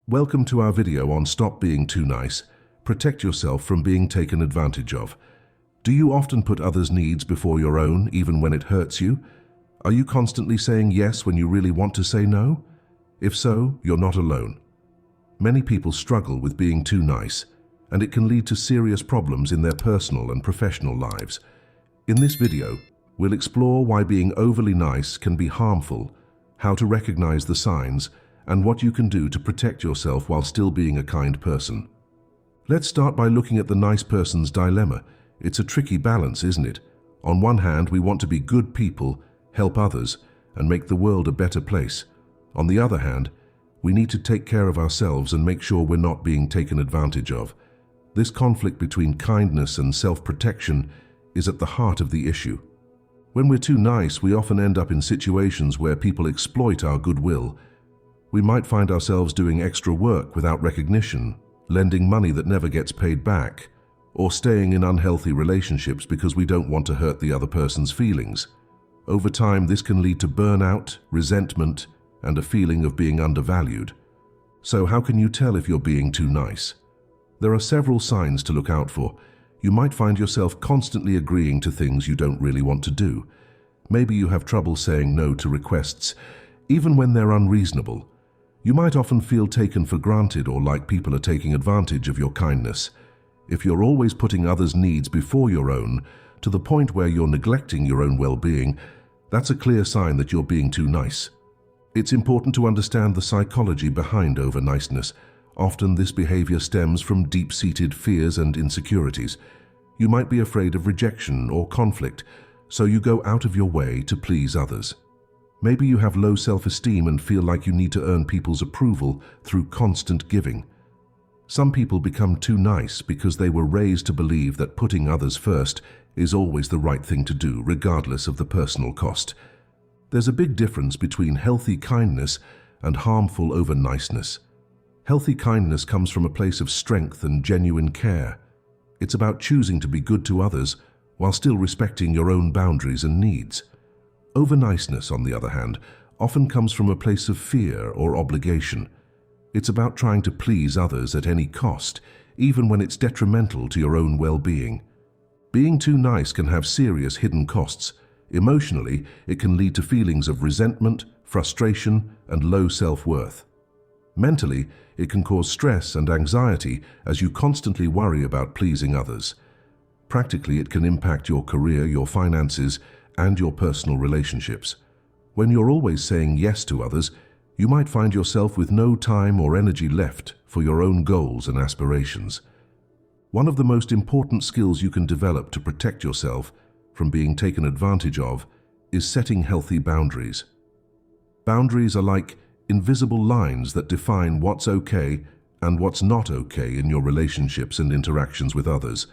Welcome to our video on Stop Being Too Nice. Protect yourself from being taken advantage of. Do you often put others' needs before your own, even when it hurts you? Are you constantly saying yes when you really want to say no? If so, you're not alone. Many people struggle with being too nice, and it can lead to serious problems in their personal and professional lives. In this video, we'll explore why being overly nice can be harmful, how to recognize the signs, and what you can do to protect yourself while still being a kind person. Let's start by looking at the nice person's dilemma. It's a tricky balance, isn't it? On one hand, we want to be good people, help others, and make the world a better place. On the other hand, we need to take care of ourselves and make sure we're not being taken advantage of. This conflict between kindness and self-protection is at the heart of the issue. When we're too nice, we often end up in situations where people exploit our goodwill. We might find ourselves doing extra work without recognition, lending money that never gets paid back, or staying in unhealthy relationships because we don't want to hurt the other person's feelings. Over time, this can lead to burnout, resentment, and a feeling of being undervalued. So how can you tell if you're being too nice? There are several signs to look out for. You might find yourself constantly agreeing to things you don't really want to do. Maybe you have trouble saying no to requests, even when they're unreasonable. You might often feel taken for granted or like people are taking advantage of your kindness. If you're always putting others' needs before your own, to the point where you're neglecting your own well-being, that's a clear sign that you're being too nice. It's important to understand the psychology behind over-niceness. Often this behavior stems from deep-seated fears and insecurities. You might be afraid of rejection or conflict, so you go out of your way to please others. Maybe you have low self-esteem and feel like you need to earn people's approval through constant giving. Some people become too nice because they were raised to believe that putting others first is always the right thing to do, regardless of the personal cost. There's a big difference between healthy kindness and harmful over-niceness. Healthy kindness comes from a place of strength and genuine care. It's about choosing to be good to others while still respecting your own boundaries and needs. Over-niceness, on the other hand, often comes from a place of fear or obligation. It's about trying to please others at any cost, even when it's detrimental to your own well-being. Being too nice can have serious hidden costs. Emotionally, it can lead to feelings of resentment, frustration, and low self-worth. Mentally, it can cause stress and anxiety as you constantly worry about pleasing others. Practically, it can impact your career, your finances, and your personal relationships. When you're always saying yes to others, you might find yourself with no time or energy left for your own goals and aspirations. One of the most important skills you can develop to protect yourself from being taken advantage of is setting healthy boundaries. Boundaries are like invisible lines that define what's okay and what's not okay in your relationships and interactions with others.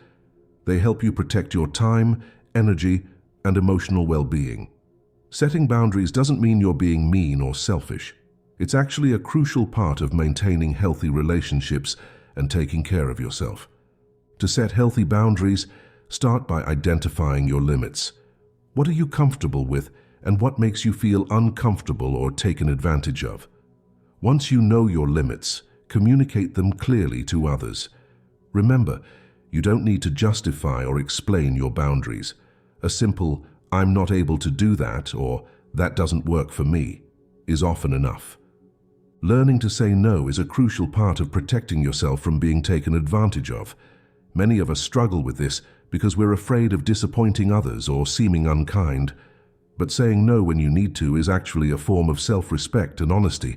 They help you protect your time, energy, and emotional well-being. Setting boundaries doesn't mean you're being mean or selfish. It's actually a crucial part of maintaining healthy relationships and taking care of yourself. To set healthy boundaries, start by identifying your limits. What are you comfortable with, and what makes you feel uncomfortable or taken advantage of? Once you know your limits, communicate them clearly to others. Remember, you don't need to justify or explain your boundaries. A simple, "I'm not able to do that," or "that doesn't work for me," is often enough. Learning to say no is a crucial part of protecting yourself from being taken advantage of. Many of us struggle with this because we're afraid of disappointing others or seeming unkind. But saying no when you need to is actually a form of self-respect and honesty.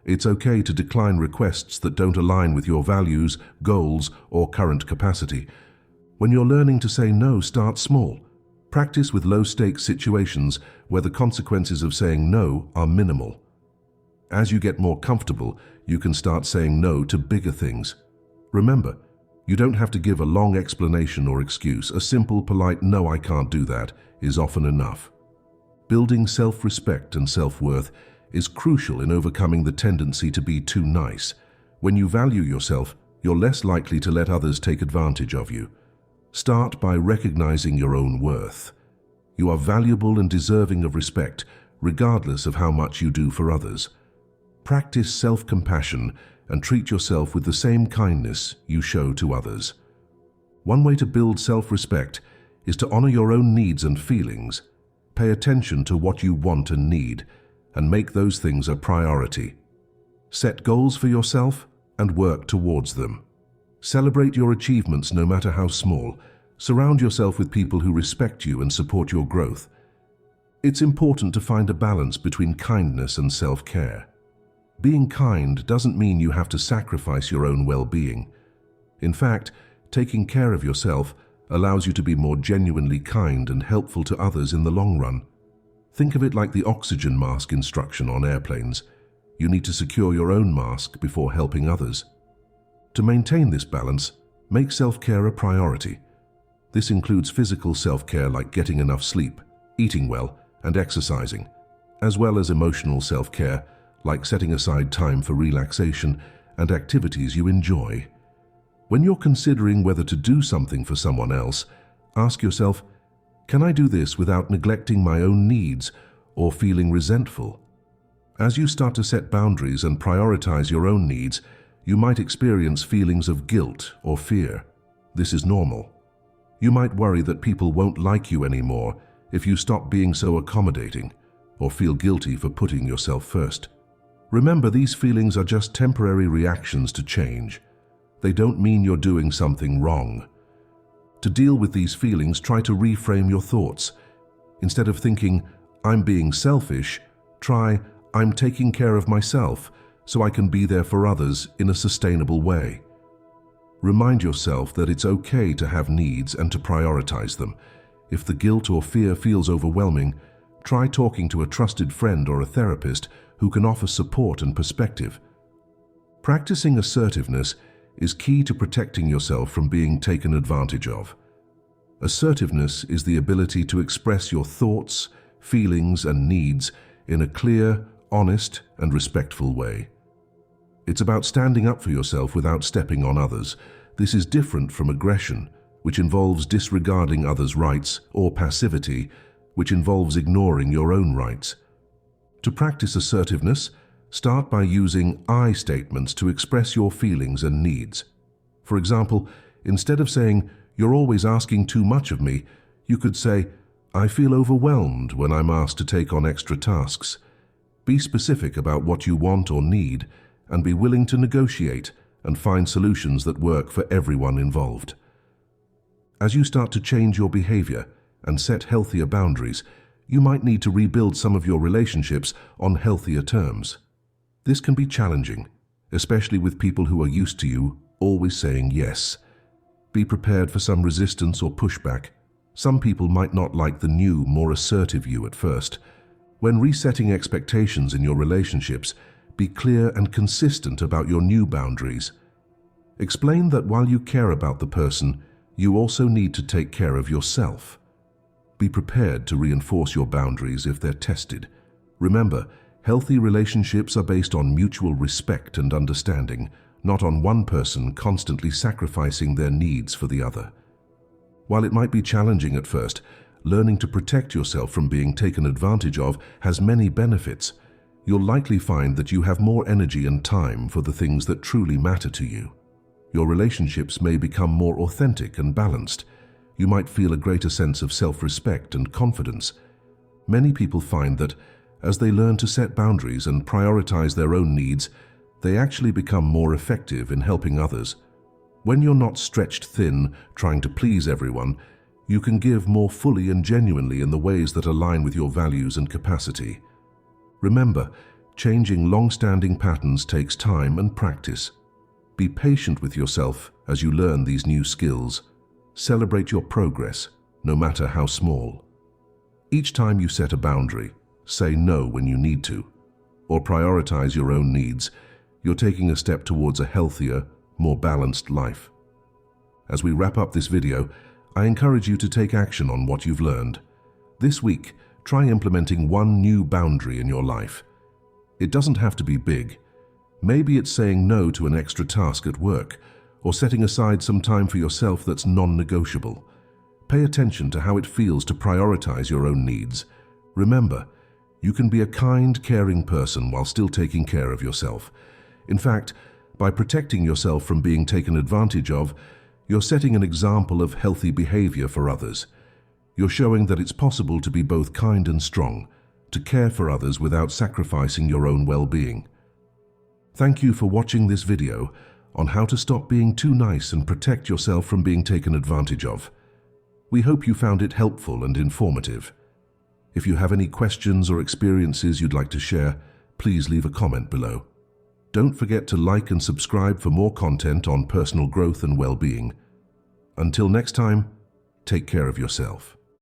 It's okay to decline requests that don't align with your values, goals, or current capacity. When you're learning to say no, start small. Practice with low-stakes situations where the consequences of saying no are minimal. As you get more comfortable, you can start saying no to bigger things. Remember, you don't have to give a long explanation or excuse. A simple, polite "no, I can't do that" is often enough. Building self-respect and self-worth is crucial in overcoming the tendency to be too nice. When you value yourself, you're less likely to let others take advantage of you. Start by recognizing your own worth. You are valuable and deserving of respect, regardless of how much you do for others. Practice self-compassion and treat yourself with the same kindness you show to others. One way to build self-respect is to honor your own needs and feelings. Pay attention to what you want and need, and make those things a priority. Set goals for yourself and work towards them. Celebrate your achievements no matter how small. Surround yourself with people who respect you and support your growth. It's important to find a balance between kindness and self-care. Being kind doesn't mean you have to sacrifice your own well-being. In fact, taking care of yourself allows you to be more genuinely kind and helpful to others in the long run. Think of it like the oxygen mask instruction on airplanes. You need to secure your own mask before helping others. To maintain this balance, make self-care a priority. This includes physical self-care like getting enough sleep, eating well, and exercising, as well as emotional self-care like setting aside time for relaxation and activities you enjoy. When you're considering whether to do something for someone else, ask yourself, can I do this without neglecting my own needs or feeling resentful? As you start to set boundaries and prioritize your own needs, you might experience feelings of guilt or fear. This is normal. You might worry that people won't like you anymore if you stop being so accommodating, or feel guilty for putting yourself first. Remember, these feelings are just temporary reactions to change. They don't mean you're doing something wrong. To deal with these feelings, try to reframe your thoughts. Instead of thinking, I'm being selfish, try, I'm taking care of myself so I can be there for others in a sustainable way. Remind yourself that it's okay to have needs and to prioritize them. If the guilt or fear feels overwhelming, try talking to a trusted friend or a therapist who can offer support and perspective. Practicing assertiveness is key to protecting yourself from being taken advantage of. Assertiveness is the ability to express your thoughts, feelings, and needs in a clear, honest, and respectful way. It's about standing up for yourself without stepping on others. This is different from aggression, which involves disregarding others' rights, or passivity, which involves ignoring your own rights. To practice assertiveness, start by using I statements to express your feelings and needs. For example, instead of saying, "You're always asking too much of me," you could say, "I feel overwhelmed when I'm asked to take on extra tasks." Be specific about what you want or need, and be willing to negotiate and find solutions that work for everyone involved. As you start to change your behavior and set healthier boundaries, you might need to rebuild some of your relationships on healthier terms. This can be challenging, especially with people who are used to you always saying yes. Be prepared for some resistance or pushback. Some people might not like the new, more assertive you at first. When resetting expectations in your relationships, be clear and consistent about your new boundaries. Explain that while you care about the person, you also need to take care of yourself. Be prepared to reinforce your boundaries if they're tested. Remember, healthy relationships are based on mutual respect and understanding, not on one person constantly sacrificing their needs for the other. While it might be challenging at first, learning to protect yourself from being taken advantage of has many benefits. You'll likely find that you have more energy and time for the things that truly matter to you. Your relationships may become more authentic and balanced. You might feel a greater sense of self-respect and confidence. Many people find that as they learn to set boundaries and prioritize their own needs, they actually become more effective in helping others. When you're not stretched thin trying to please everyone, you can give more fully and genuinely in the ways that align with your values and capacity. Remember, changing long-standing patterns takes time and practice. Be patient with yourself as you learn these new skills. Celebrate your progress, no matter how small. Each time you set a boundary, say no when you need to, or prioritize your own needs, you're taking a step towards a healthier, more balanced life. As we wrap up this video, I encourage you to take action on what you've learned. This week, try implementing one new boundary in your life. It doesn't have to be big. Maybe it's saying no to an extra task at work, or setting aside some time for yourself that's non-negotiable. Pay attention to how it feels to prioritize your own needs. Remember, You can be a kind, caring person while still taking care of yourself. In fact, by protecting yourself from being taken advantage of, you're setting an example of healthy behavior for others. You're showing that it's possible to be both kind and strong, to care for others without sacrificing your own well-being. Thank you for watching this video on how to stop being too nice and protect yourself from being taken advantage of. We hope you found it helpful and informative. If you have any questions or experiences you'd like to share, please leave a comment below. Don't forget to like and subscribe for more content on personal growth and well-being. Until next time, take care of yourself.